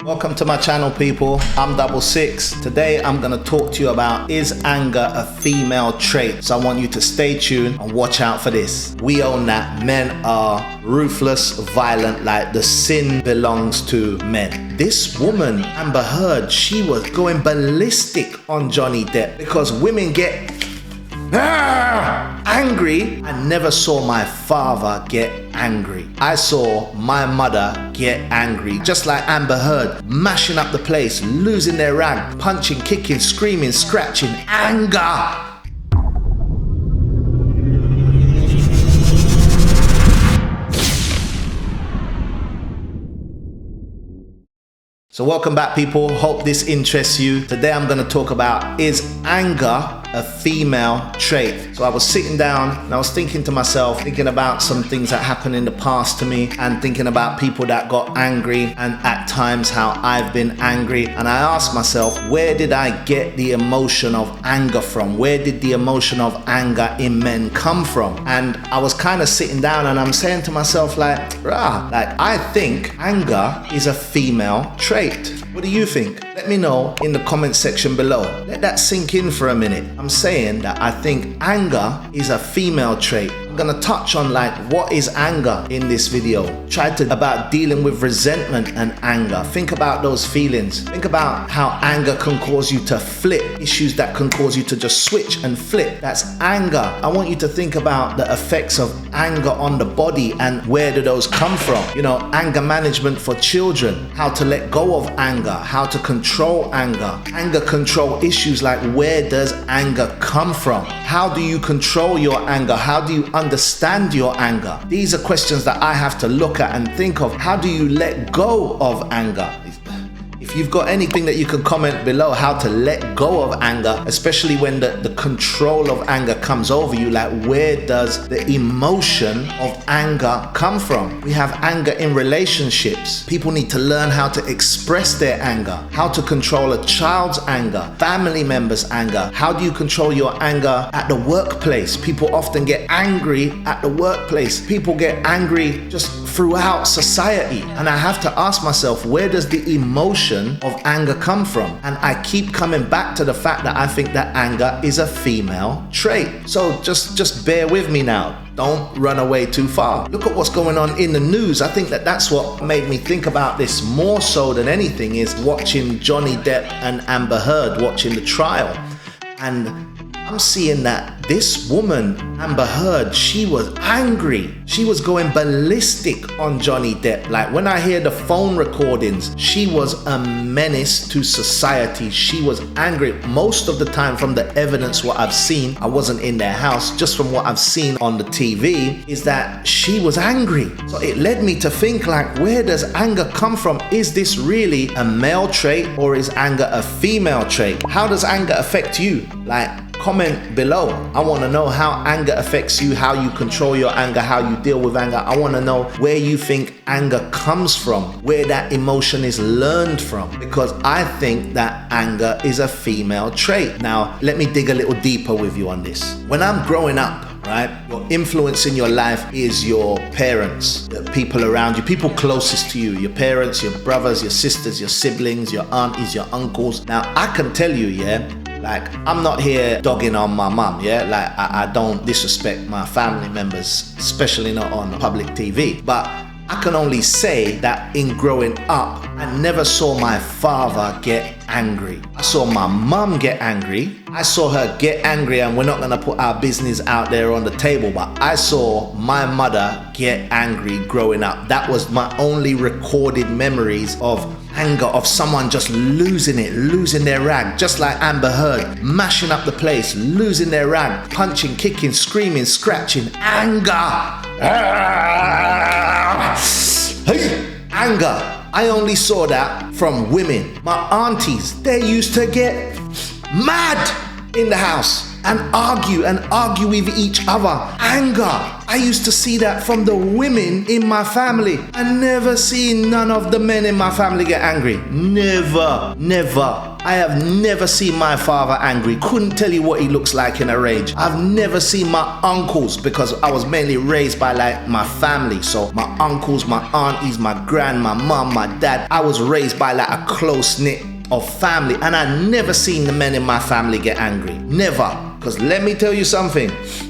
Welcome to my channel, people. I'm Double Six. Today I'm going to talk to you about, is anger a female trait? So I want you to stay tuned and watch out for this. We own that men are ruthless, violent, like the sin belongs to men. This woman, Amber Heard, she was going ballistic on Johnny Depp because women get angry. I never saw my father get angry. I saw my mother get angry. Just like Amber Heard, mashing up the place, losing their rag, punching, kicking, screaming, scratching. Anger! So welcome back, people. Hope this interests you. Today I'm going to talk about, is anger a female trait? So I was sitting down and I was thinking to myself, thinking about some things that happened in the past to me and thinking about people that got angry and at times how I've been angry. And I asked myself, where did I get the emotion of anger from? Where did the emotion of anger in men come from? And I was kind of sitting down and I'm saying to myself I think anger is a female trait. What do you think? Let me know in the comment section below. Let that sink in for a minute. I'm saying that I think anger is a female trait. I'm gonna touch on what is anger in this video. About dealing with resentment and anger. Think about those feelings. Think about how anger can cause you to flip. Issues that can cause you to just switch and flip. That's anger. I want you to think about the effects of anger on the body and where do those come from. You know, anger management for children. How to let go of anger. How to control anger. Anger control issues like, where does anger come from? How do you control your anger? How do you understand your anger? These are questions that I have to look at and think of. How do you let go of anger? If you've got anything that you can comment below, how to let go of anger, especially when the control of anger comes over you, where does the emotion of anger come from? We have anger in relationships. People need to learn how to express their anger, how to control a child's anger, family members' anger. How do you control your anger at the workplace? People often get angry at the workplace. People get angry just throughout society. And I have to ask myself, where does the emotion of anger come from? And I keep coming back to the fact that I think that anger is a female trait. So just bear with me now. Don't run away too far. Look at what's going on in the news. I think that's what made me think about this more so than anything, is watching Johnny Depp and Amber Heard, watching the trial. And I'm seeing that this woman, Amber Heard, she was angry. She was going ballistic on Johnny Depp. When I hear the phone recordings, she was a menace to society. She was angry. Most of the time, from the evidence, what I've seen, I wasn't in their house, just from what I've seen on the TV, is that she was angry. So it led me to think, where does anger come from? Is this really a male trait or is anger a female trait? How does anger affect you? Comment below. I want to know how anger affects you, how you control your anger, how you deal with anger. I want to know where you think anger comes from, where that emotion is learned from, because I think that anger is a female trait. Now, let me dig a little deeper with you on this. When I'm growing up, your influence in your life is your parents, the people around you, people closest to you, your parents, your brothers, your sisters, your siblings, your aunties, your uncles. Now, I can tell you, I'm not here dogging on my mum, I don't disrespect my family members, especially not on public TV. But I can only say that in growing up, I never saw my father get angry. I saw my mum get angry. I saw her get angry, and we're not gonna put our business out there on the table, but I saw my mother get angry growing up. That was my only recorded memories of anger, of someone just losing their rag, just like Amber Heard, mashing up the place, losing their rag, punching, kicking, screaming, scratching. Anger! Anger. I only saw that from women. My aunties, they used to get mad in the house. and argue with each other. Anger. I used to see that from the women in my family. I never seen none of the men in my family get angry. Never. I have never seen my father angry. Couldn't tell you what he looks like in a rage. I've never seen my uncles, because I was mainly raised by like my family. So my uncles, my aunties, my grand, my mom, my dad. I was raised by like a close knit of family, and I never seen the men in my family get angry. Never. Because let me tell you something,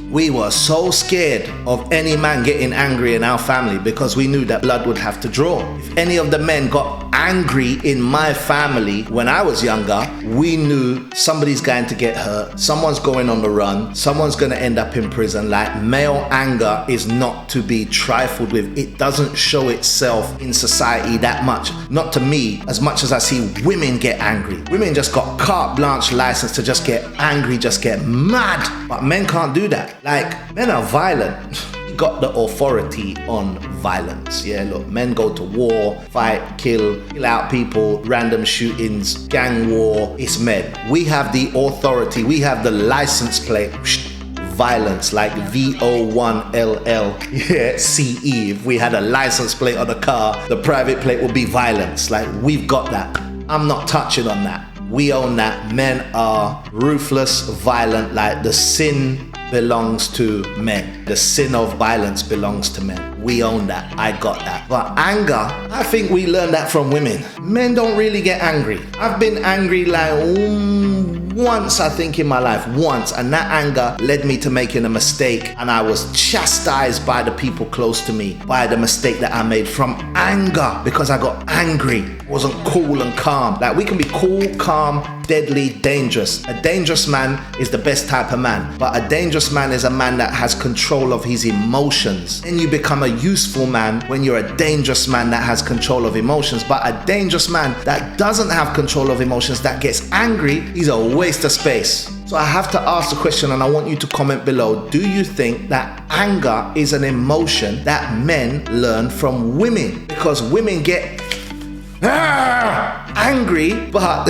we were so scared of any man getting angry in our family because we knew that blood would have to draw. If any of the men got angry in my family when I was younger, we knew somebody's going to get hurt, someone's going on the run, someone's going to end up in prison. Like, male anger is not to be trifled with. It doesn't show itself in society that much. Not to me, as much as I see women get angry. Women just got carte blanche license to just get angry, just get mad. But men can't do that. Like, men are violent. Got the authority on violence. Yeah, look, men go to war, fight, kill out people, random shootings, gang war. It's men. We have the authority. We have the license plate. Violence, like VO1LL, yeah, CE. If we had a license plate on the car, the private plate would be violence. Like, we've got that. I'm not touching on that. We own that. Men are ruthless, violent. Like, the sin belongs to men. The sin of violence belongs to men. We own that. I got that. But anger, I think we learned that from women. Men don't really get angry. I've been angry like once, I think, in my life. Once. And that anger led me to making a mistake. And I was chastised by the people close to me by the mistake that I made from anger, because I got angry. Wasn't cool and calm. Like, we can be cool, calm, deadly, dangerous. A dangerous man is the best type of man. But a dangerous man is a man that has control of his emotions. Then you become a useful man when you're a dangerous man that has control of emotions. But a dangerous man that doesn't have control of emotions, that gets angry, he's a waste of space. So I have to ask the question, and I want you to comment below. Do you think that anger is an emotion that men learn from women? Because women get angry, but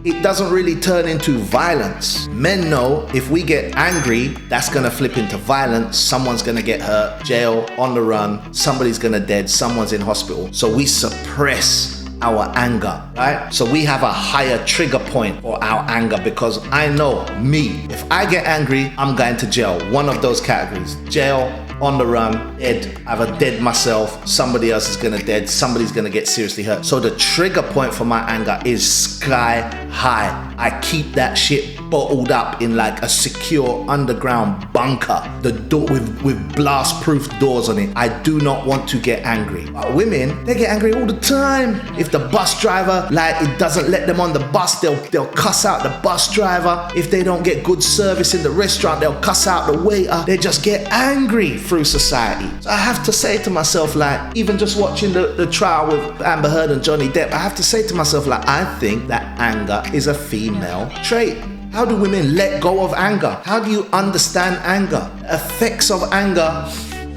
it doesn't really turn into violence. Men know if we get angry, that's gonna flip into violence. Someone's gonna get hurt, jail, on the run, somebody's gonna dead, someone's in hospital. So we suppress our anger, right? So we have a higher trigger point for our anger, because I know me, if I get angry, I'm going to jail. One of those categories: jail, on the run, dead, either dead myself, somebody else is gonna dead, somebody's gonna get seriously hurt. So the trigger point for my anger is sky high. I keep that shit bottled up in like a secure underground bunker, the door with blast-proof doors on it. I do not want to get angry. But women, they get angry all the time. If the bus driver, like, it doesn't let them on the bus, they'll cuss out the bus driver. If they don't get good service in the restaurant, they'll cuss out the waiter. They just get angry through society. So I have to say to myself, like, even just watching the trial with Amber Heard and Johnny Depp, I have to say to myself, like, I think that anger is a female trait. How do women let go of anger? How do you understand anger? Effects of anger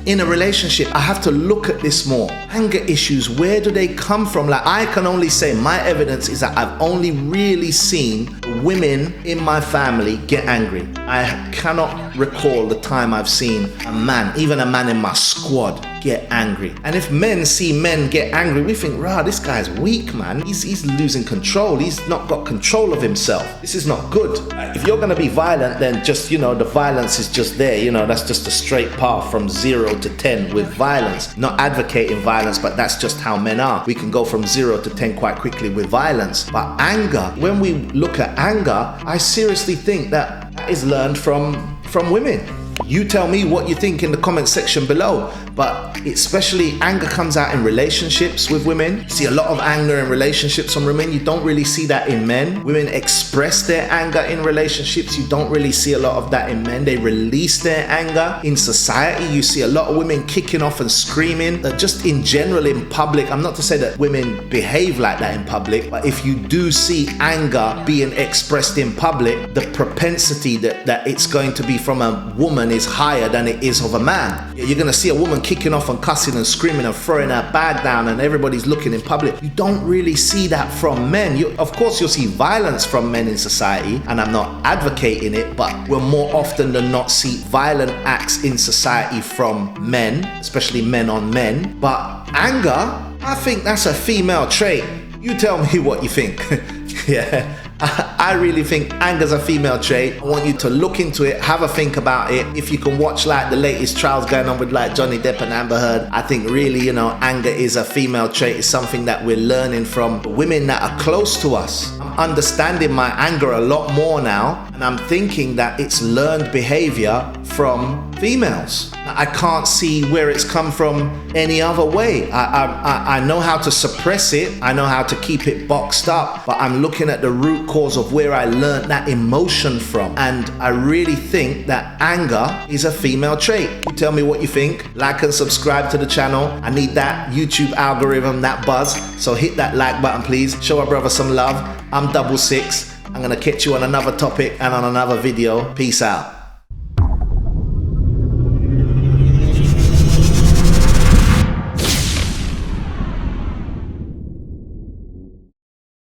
in a relationship. I have to look at this more. Anger issues, where do they come from? Like, I can only say my evidence is that I've only really seen women in my family get angry. I cannot recall the time I've seen a man, even a man in my squad, get angry. And if men see men get angry, we think, rah, this guy's weak, man. He's losing control. He's not got control of himself. This is not good. If you're gonna be violent, then just, the violence is just there. That's just a straight path from 0 to 10 with violence. Not advocating violence, but that's just how men are. We can go from 0 to 10 quite quickly with violence. But anger, when we look at anger, I seriously think that is learned from women. You tell me what you think in the comment section below. But especially anger comes out in relationships with women. You see a lot of anger in relationships from women. You don't really see that in men. Women express their anger in relationships. You don't really see a lot of that in men. They release their anger in society. You see a lot of women kicking off and screaming. Just in general in public. I'm not to say that women behave like that in public, but if you do see anger being expressed in public, the propensity that it's going to be from a woman is higher than it is of a man. You're going to see a woman kicking off and cussing and screaming and throwing her bag down and everybody's looking in public. You don't really see that from men. Of course, you'll see violence from men in society, and I'm not advocating it, but we'll more often than not see violent acts in society from men, especially men on men. But anger, I think that's a female trait. You tell me what you think. Yeah, I really think anger's a female trait. I want you to look into it, have a think about it. If you can watch like the latest trials going on with like Johnny Depp and Amber Heard, I think really, you know, anger is a female trait. It's something that we're learning from women that are close to us. I'm understanding my anger a lot more now, and I'm thinking that it's learned behavior from females. I can't see where it's come from any other way. I know how to suppress it. I know how to keep it boxed up, but I'm looking at the root cause of where I learned that emotion from. And I really think that anger is a female trait. You tell me what you think. Like and subscribe to the channel. I need that YouTube algorithm, that buzz. So hit that like button, please. Show a brother some love. I'm Double Six. I'm gonna catch you on another topic and on another video. Peace out.